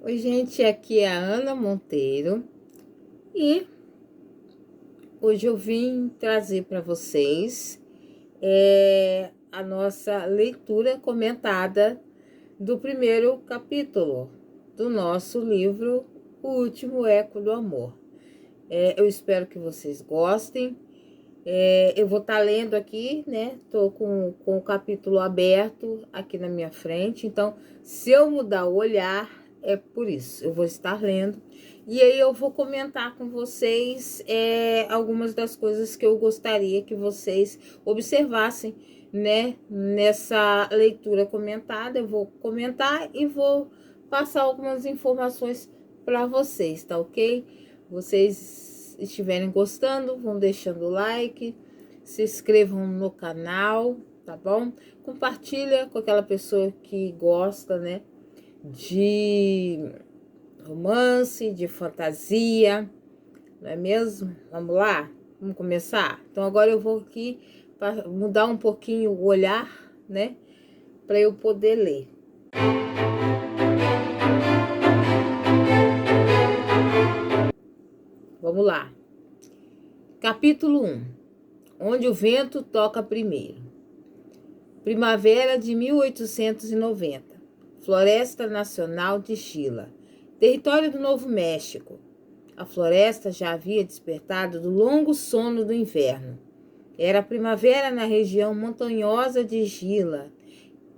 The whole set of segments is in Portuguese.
Oi, gente, aqui é a Ana Monteiro e hoje eu vim trazer para vocês a nossa leitura comentada do primeiro capítulo do nosso livro O Último Eco do Amor. Eu espero que vocês gostem. Eu vou estar lendo aqui, né? Tô com o capítulo aberto aqui na minha frente, então se eu mudar o olhar, é por isso. Eu vou estar lendo e aí eu vou comentar com vocês algumas das coisas que eu gostaria que vocês observassem, né? Nessa leitura comentada, eu vou comentar e vou passar algumas informações para vocês, tá ok? Vocês estiverem gostando, vão deixando o like, se inscrevam no canal, tá bom? Compartilha com aquela pessoa que gosta, né, de romance, de fantasia, não é mesmo? Vamos lá? Vamos começar? Então agora eu vou aqui para mudar um pouquinho o olhar, né, para eu poder ler. Vamos lá. Capítulo 1. Onde o vento toca primeiro. Primavera de 1890. Floresta Nacional de Gila. Território do Novo México. A floresta já havia despertado do longo sono do inverno. Era primavera na região montanhosa de Gila,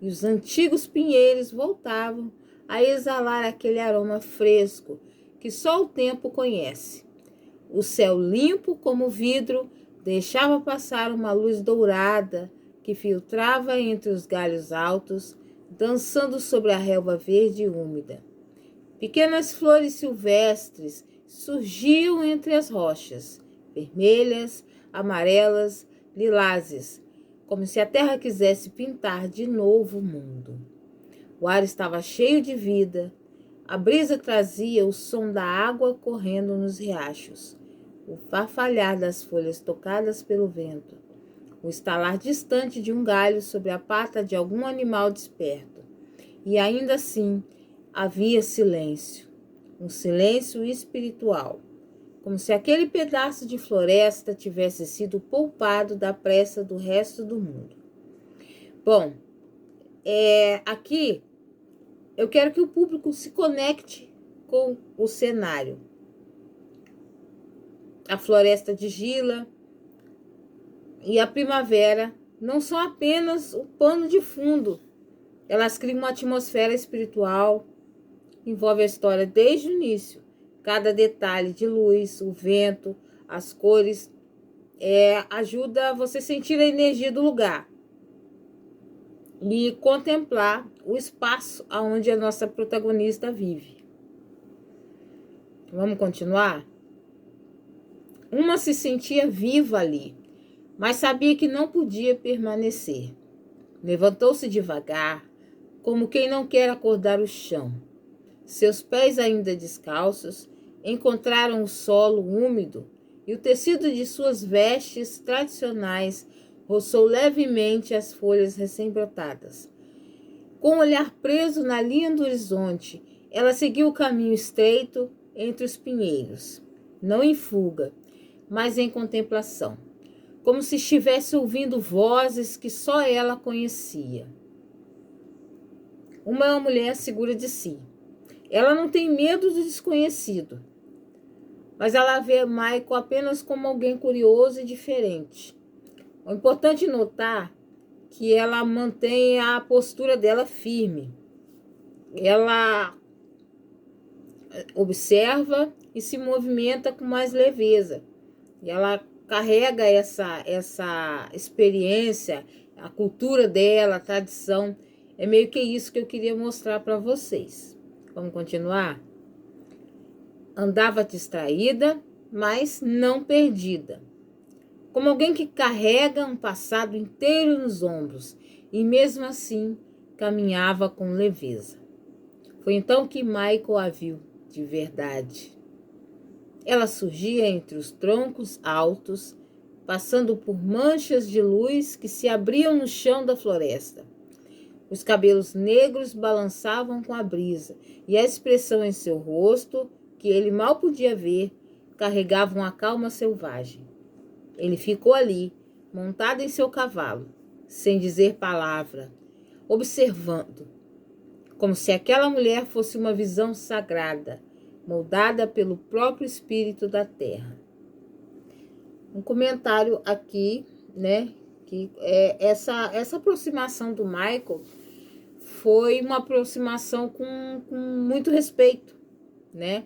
e os antigos pinheiros voltavam a exalar aquele aroma fresco que só o tempo conhece. O céu limpo como vidro deixava passar uma luz dourada que filtrava entre os galhos altos, dançando sobre a relva verde e úmida. Pequenas flores silvestres surgiam entre as rochas, vermelhas, amarelas, lilazes, como se a terra quisesse pintar de novo o mundo. O ar estava cheio de vida. A brisa trazia o som da água correndo nos riachos, o farfalhar das folhas tocadas pelo vento, o estalar distante de um galho sobre a pata de algum animal desperto. E ainda assim havia silêncio, um silêncio espiritual, como se aquele pedaço de floresta tivesse sido poupado da pressa do resto do mundo. Bom, aqui eu quero que o público se conecte com o cenário. A floresta de Gila e a primavera não são apenas o pano de fundo. Elas criam uma atmosfera espiritual, envolve a história desde o início. Cada detalhe de luz, o vento, as cores, ajuda você a sentir a energia do lugar e contemplar o espaço onde a nossa protagonista vive. Vamos continuar? Uma se sentia viva ali, mas sabia que não podia permanecer. Levantou-se devagar, como quem não quer acordar o chão. Seus pés ainda descalços encontraram o solo úmido e o tecido de suas vestes tradicionais roçou levemente as folhas recém-brotadas. Com o olhar preso na linha do horizonte, ela seguiu o caminho estreito entre os pinheiros, não em fuga, mas em contemplação, como se estivesse ouvindo vozes que só ela conhecia. Uma mulher segura de si. Ela não tem medo do desconhecido, mas ela vê Michael apenas como alguém curioso e diferente. É importante notar que ela mantém a postura dela firme. Ela observa e se movimenta com mais leveza. E ela carrega essa experiência, a cultura dela, a tradição. É meio que isso que eu queria mostrar para vocês. Vamos continuar? Andava distraída, mas não perdida. Como alguém que carrega um passado inteiro nos ombros e mesmo assim caminhava com leveza. Foi então que Michael a viu de verdade. Ela surgia entre os troncos altos, passando por manchas de luz que se abriam no chão da floresta. Os cabelos negros balançavam com a brisa, e a expressão em seu rosto, que ele mal podia ver, carregava uma calma selvagem. Ele ficou ali, montado em seu cavalo, sem dizer palavra, observando, como se aquela mulher fosse uma visão sagrada, moldada pelo próprio espírito da terra. Um comentário aqui, né, que essa aproximação do Michael foi uma aproximação com muito respeito, né,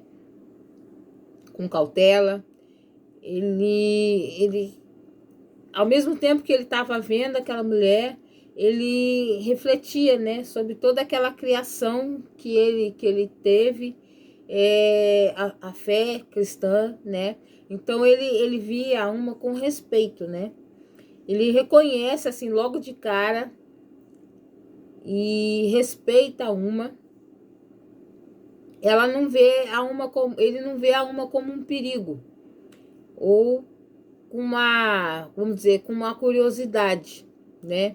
com cautela. Ele, ao mesmo tempo que ele estava vendo aquela mulher, ele refletia, né, sobre toda aquela criação que ele teve, a fé cristã, né? Então ele via a Uma com respeito, né? Ele reconhece assim logo de cara e respeita a Uma. Ela não vê a Uma como, ele não vê a Uma como um perigo ou com uma, vamos dizer, com uma curiosidade, né?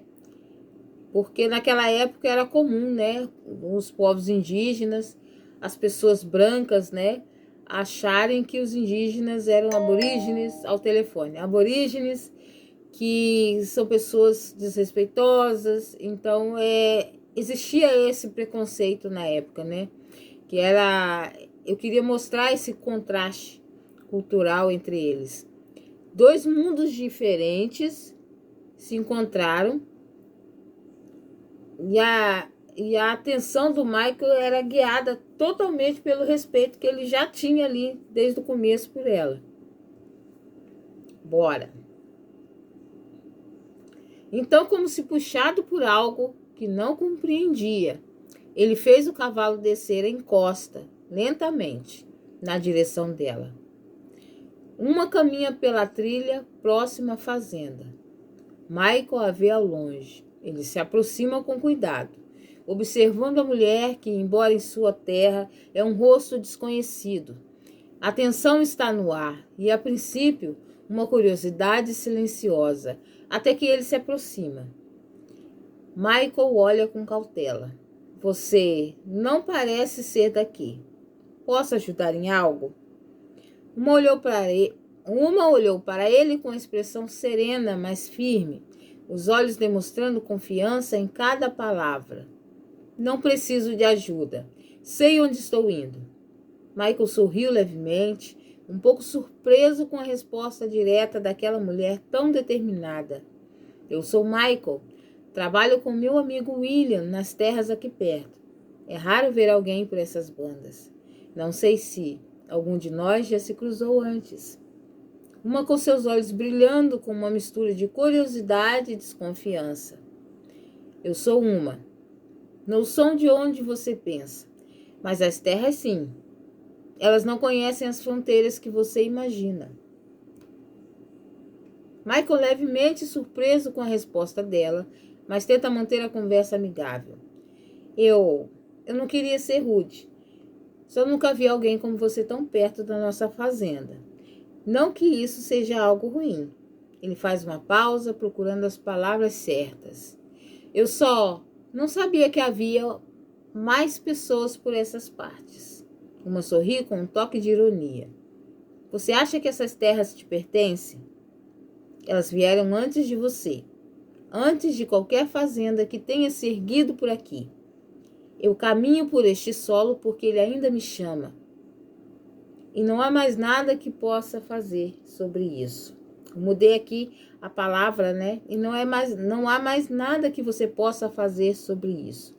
Porque naquela época era comum, né, os povos indígenas, as pessoas brancas, né, acharem que os indígenas eram aborígenes ao telefone. Aborígenes que são pessoas desrespeitosas. Então, existia esse preconceito na época, né? Que era, eu queria mostrar esse contraste cultural entre eles. Dois mundos diferentes se encontraram e a atenção do Michael era guiada totalmente pelo respeito que ele já tinha ali desde o começo por ela. Bora. Então, como se puxado por algo que não compreendia, ele fez o cavalo descer em costa, lentamente, na direção dela. Uma caminha pela trilha próxima à fazenda. Michael a vê ao longe. Ele se aproxima com cuidado, observando a mulher que, embora em sua terra, é um rosto desconhecido. A tensão está no ar e, a princípio, uma curiosidade silenciosa, até que ele se aproxima. Michael olha com cautela. Você não parece ser daqui. Posso ajudar em algo? Uma olhou para ele com expressão serena, mas firme, os olhos demonstrando confiança em cada palavra. Não preciso de ajuda. Sei onde estou indo. Michael sorriu levemente, um pouco surpreso com a resposta direta daquela mulher tão determinada. Eu sou Michael. Trabalho com meu amigo William nas terras aqui perto. É raro ver alguém por essas bandas. Não sei se algum de nós já se cruzou antes. Uma com seus olhos brilhando com uma mistura de curiosidade e desconfiança. Eu sou Uma. Não sou de onde você pensa, mas as terras sim. Elas não conhecem as fronteiras que você imagina. Michael, levemente surpreso com a resposta dela, mas tenta manter a conversa amigável. Eu não queria ser rude. Só nunca vi alguém como você tão perto da nossa fazenda. Não que isso seja algo ruim. Ele faz uma pausa, procurando as palavras certas. Eu só não sabia que havia mais pessoas por essas partes. Uma sorri com um toque de ironia. Você acha que essas terras te pertencem? Elas vieram antes de você. Antes de qualquer fazenda que tenha se erguido por aqui. Eu caminho por este solo porque ele ainda me chama. E não há mais nada que possa fazer sobre isso. Eu mudei aqui a palavra, né? E não há mais nada que você possa fazer sobre isso.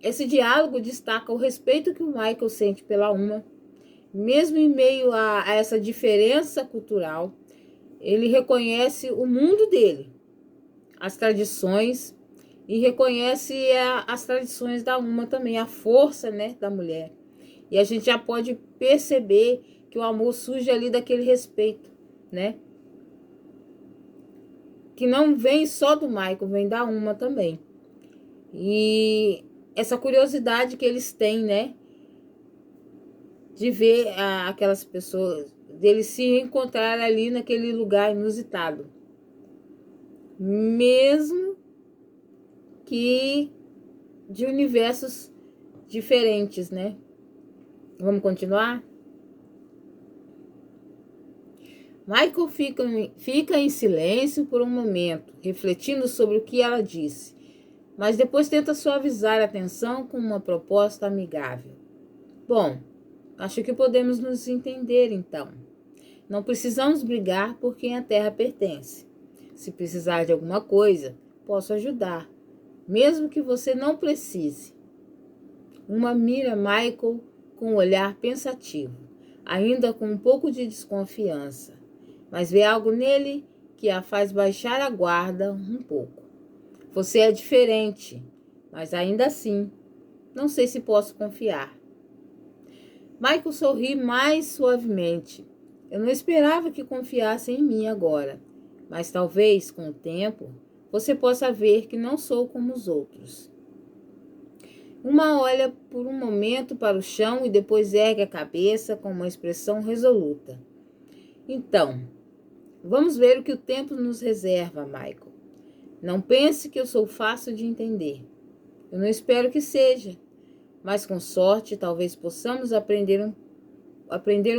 Esse diálogo destaca o respeito que o Michael sente pela Uma. Mesmo em meio a essa diferença cultural, ele reconhece o mundo dele, as tradições, e reconhece as tradições da Uma também, a força, né, da mulher. E a gente já pode perceber que o amor surge ali daquele respeito, né? Que não vem só do Michael, vem da Uma também. E essa curiosidade que eles têm, né? De ver aquelas pessoas, deles se encontrar ali naquele lugar inusitado. Mesmo que de universos diferentes, né? Vamos continuar? Michael fica em silêncio por um momento, refletindo sobre o que ela disse, mas depois tenta suavizar a tensão com uma proposta amigável. Bom, acho que podemos nos entender então. Não precisamos brigar por quem a terra pertence. Se precisar de alguma coisa, posso ajudar, mesmo que você não precise. Uma mira Michael com um olhar pensativo, ainda com um pouco de desconfiança, mas vê algo nele que a faz baixar a guarda um pouco. Você é diferente, mas ainda assim, não sei se posso confiar. Michael sorri mais suavemente. Eu não esperava que confiasse em mim agora, mas talvez, com o tempo, você possa ver que não sou como os outros. Uma olha por um momento para o chão e depois ergue a cabeça com uma expressão resoluta. Então, vamos ver o que o tempo nos reserva, Michael. Não pense que eu sou fácil de entender. Eu não espero que seja, mas com sorte talvez possamos aprender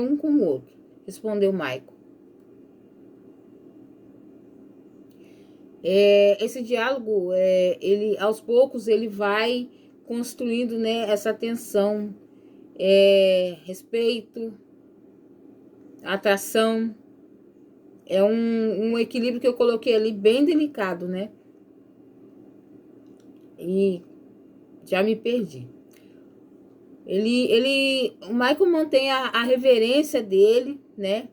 um com o outro, respondeu Michael. Esse diálogo, ele aos poucos, ele vai construindo, né, essa tensão, respeito, atração. É um equilíbrio que eu coloquei ali bem delicado, né? E já me perdi. O Michael mantém a reverência dele, né?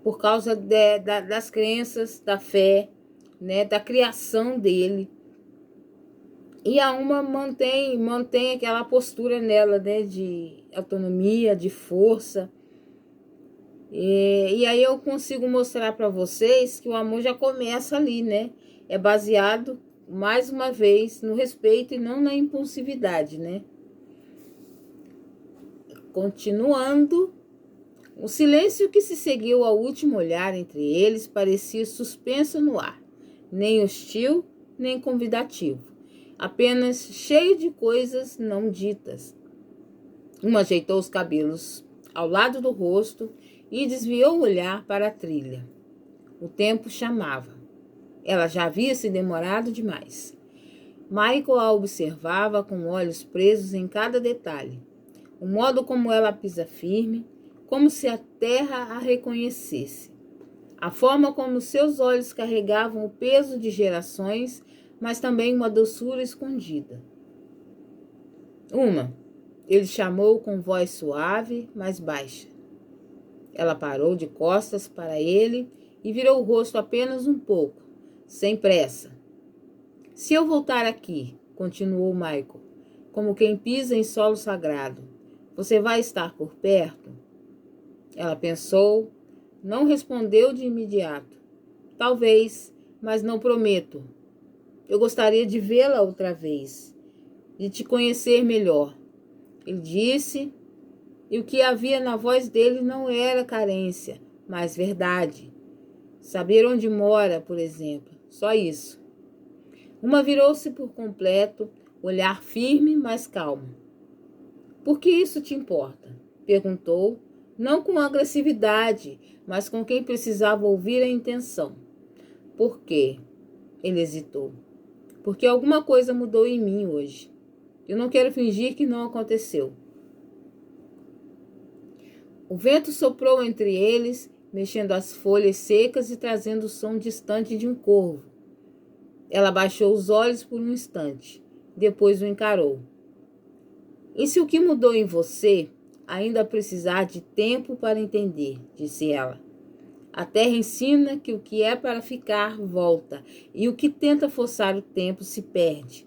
Por causa das crenças, da fé, né? Da criação dele. E a Uma mantém aquela postura nela, né? De autonomia, de força. E aí eu consigo mostrar para vocês que o amor já começa ali, né? É baseado, mais uma vez, no respeito e não na impulsividade, né? Continuando, o silêncio que se seguiu ao último olhar entre eles parecia suspenso no ar, nem hostil, nem convidativo, apenas cheio de coisas não ditas. Uma ajeitou os cabelos ao lado do rosto e desviou o olhar para a trilha. O tempo chamava. Ela já havia se demorado demais. Michael a observava com olhos presos em cada detalhe. O modo como ela pisa firme, como se a terra a reconhecesse. A forma como seus olhos carregavam o peso de gerações, mas também uma doçura escondida. Ele chamou com voz suave, mas baixa. Ela parou de costas para ele e virou o rosto apenas um pouco, sem pressa. Se eu voltar aqui, continuou Michael, como quem pisa em solo sagrado, você vai estar por perto? Ela pensou, não respondeu de imediato. Talvez, mas não prometo. Eu gostaria de vê-la outra vez, de te conhecer melhor. Ele disse, e o que havia na voz dele não era carência, mas verdade. Saber onde mora, por exemplo, só isso. Uma virou-se por completo, olhar firme, mas calmo. Por que isso te importa? Perguntou, não com agressividade, mas com quem precisava ouvir a intenção. Por quê? Ele hesitou. Porque alguma coisa mudou em mim hoje. Eu não quero fingir que não aconteceu. O vento soprou entre eles, mexendo as folhas secas e trazendo o som distante de um corvo. Ela baixou os olhos por um instante, depois o encarou. E se o que mudou em você ainda precisar de tempo para entender, disse ela. A terra ensina que o que é para ficar volta, e o que tenta forçar o tempo se perde.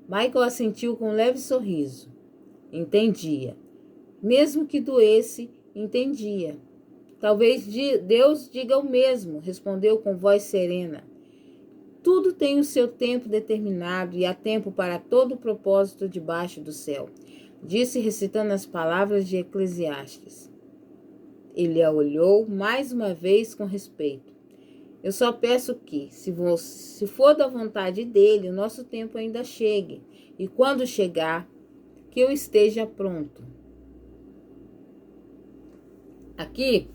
Michael assentiu com um leve sorriso. Entendia. Mesmo que doesse, entendia. Talvez Deus diga o mesmo, respondeu com voz serena. Tudo tem o seu tempo determinado e há tempo para todo o propósito debaixo do céu, disse recitando as palavras de Eclesiastes. Ele a olhou mais uma vez com respeito. Eu só peço que, se for da vontade dele, o nosso tempo ainda chegue. E quando chegar, que eu esteja pronto. Aqui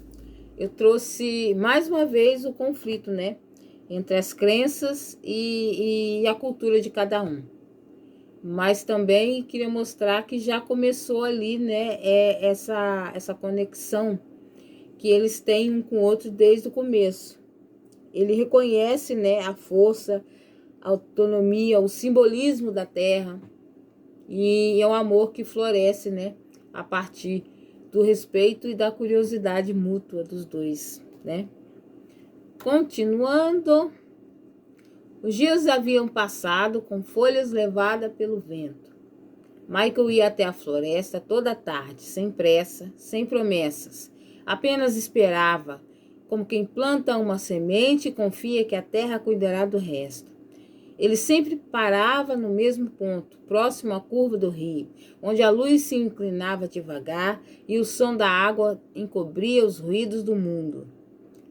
eu trouxe mais uma vez o conflito, né? Entre as crenças e a cultura de cada um. Mas também queria mostrar que já começou ali, né? Essa conexão que eles têm um com o outro desde o começo. Ele reconhece, né, a força, a autonomia, o simbolismo da terra e é um amor que floresce, né, a partir do respeito e da curiosidade mútua dos dois, né? Continuando, os dias haviam passado com folhas levadas pelo vento. Michael ia até a floresta toda a tarde, sem pressa, sem promessas. Apenas esperava, como quem planta uma semente e confia que a terra cuidará do resto. Ele sempre parava no mesmo ponto, próximo à curva do rio, onde a luz se inclinava devagar e o som da água encobria os ruídos do mundo.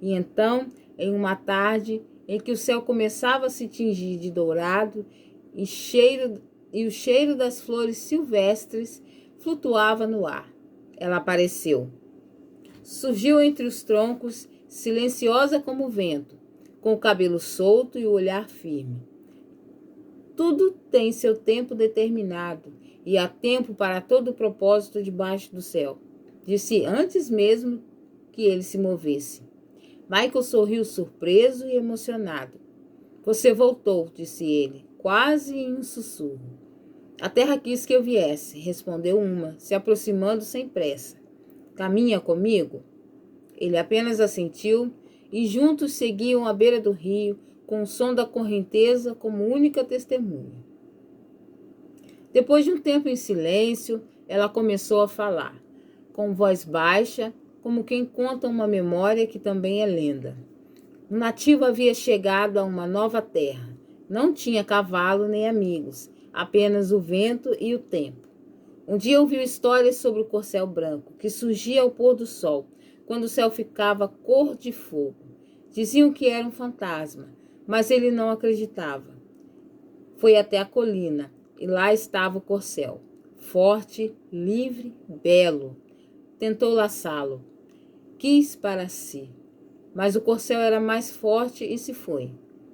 E então, em uma tarde em que o céu começava a se tingir de dourado e o cheiro das flores silvestres flutuava no ar, ela apareceu. Surgiu entre os troncos, silenciosa como o vento, com o cabelo solto e o olhar firme. Tudo tem seu tempo determinado, e há tempo para todo o propósito debaixo do céu, disse antes mesmo que ele se movesse. Michael sorriu surpreso e emocionado. Você voltou, disse ele, quase em um sussurro. A terra quis que eu viesse, respondeu uma, se aproximando sem pressa. Caminha comigo? Ele apenas assentiu e juntos seguiam à beira do rio, com o som da correnteza como única testemunha. Depois de um tempo em silêncio, ela começou a falar, com voz baixa, como quem conta uma memória que também é lenda. O nativo havia chegado a uma nova terra. Não tinha cavalo nem amigos, apenas o vento e o tempo. Um dia ouviu histórias sobre o corcel branco, que surgia ao pôr do sol, quando o céu ficava cor de fogo. Diziam que era um fantasma, mas ele não acreditava. Foi até a colina, e lá estava o corcel, forte, livre, belo. Tentou laçá-lo. Quis para si. Mas o corcel era mais forte e se foi.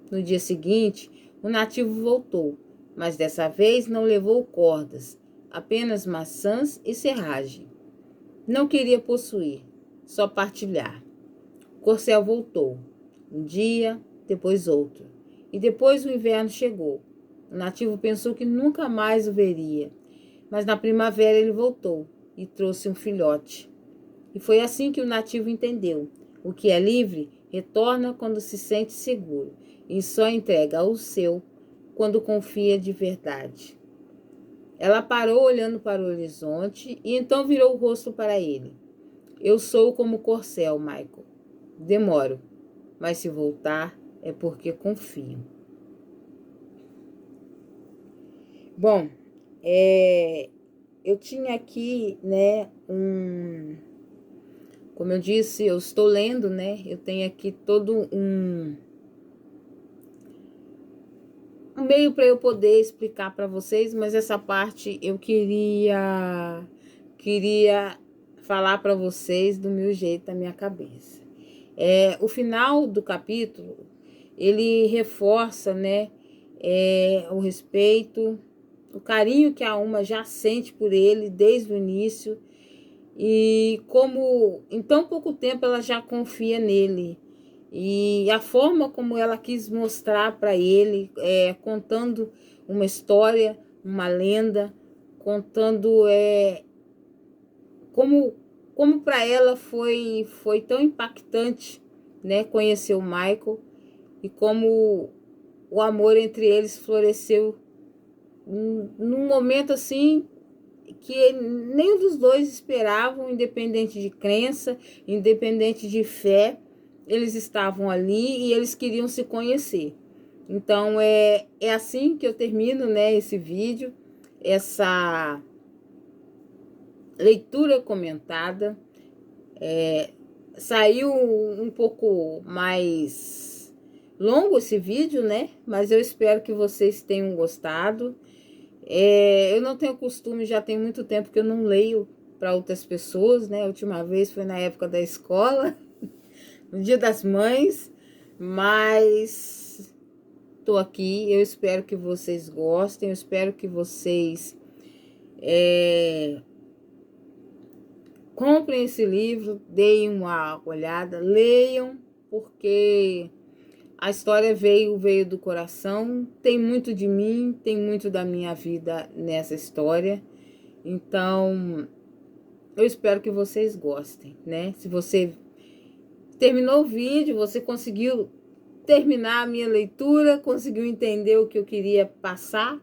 No dia seguinte, o nativo voltou, mas dessa vez não levou cordas, apenas maçãs e serragem. Não queria possuir, só partilhar. O corcel voltou, um dia, depois outro, e depois o inverno chegou. O nativo pensou que nunca mais o veria, mas na primavera ele voltou e trouxe um filhote. E foi assim que o nativo entendeu. O que é livre retorna quando se sente seguro e só entrega o seu quando confia de verdade. Ela parou olhando para o horizonte e então virou o rosto para ele. Eu sou como o corcel, Michael. Demoro, mas se voltar é porque confio. Bom, eu tinha aqui, né, como eu disse, eu estou lendo, né? Eu tenho aqui todo um meio para eu poder explicar para vocês, mas essa parte eu queria falar para vocês do meu jeito, da minha cabeça. O final do capítulo, ele reforça, né, o respeito, o carinho que a Uma já sente por ele desde o início e como em tão pouco tempo ela já confia nele. E a forma como ela quis mostrar para ele, contando uma história, uma lenda, contando como para ela foi tão impactante, né, conhecer o Michael e como o amor entre eles floresceu num momento assim que nenhum dos dois esperavam, independente de crença, independente de fé, eles estavam ali e eles queriam se conhecer. Então é assim que eu termino, né, esse vídeo, essa leitura comentada. Saiu um pouco mais longo esse vídeo, né? Mas eu espero que vocês tenham gostado. Eu não tenho costume, já tem muito tempo que eu não leio para outras pessoas, né? A última vez foi na época da escola, no Dia das Mães, mas tô aqui. Eu espero que vocês gostem, eu espero que vocês comprem esse livro, deem uma olhada, leiam, porque a história veio do coração, tem muito de mim, tem muito da minha vida nessa história. Então, eu espero que vocês gostem, né? Se você terminou o vídeo, você conseguiu terminar a minha leitura, conseguiu entender o que eu queria passar,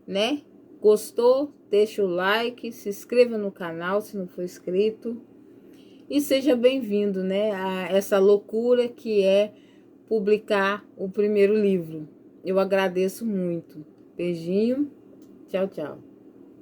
né? Gostou? Deixa o like, se inscreva no canal se não for inscrito. E seja bem-vindo, né, a essa loucura que é publicar o primeiro livro. Eu agradeço muito. Beijinho. Tchau, tchau.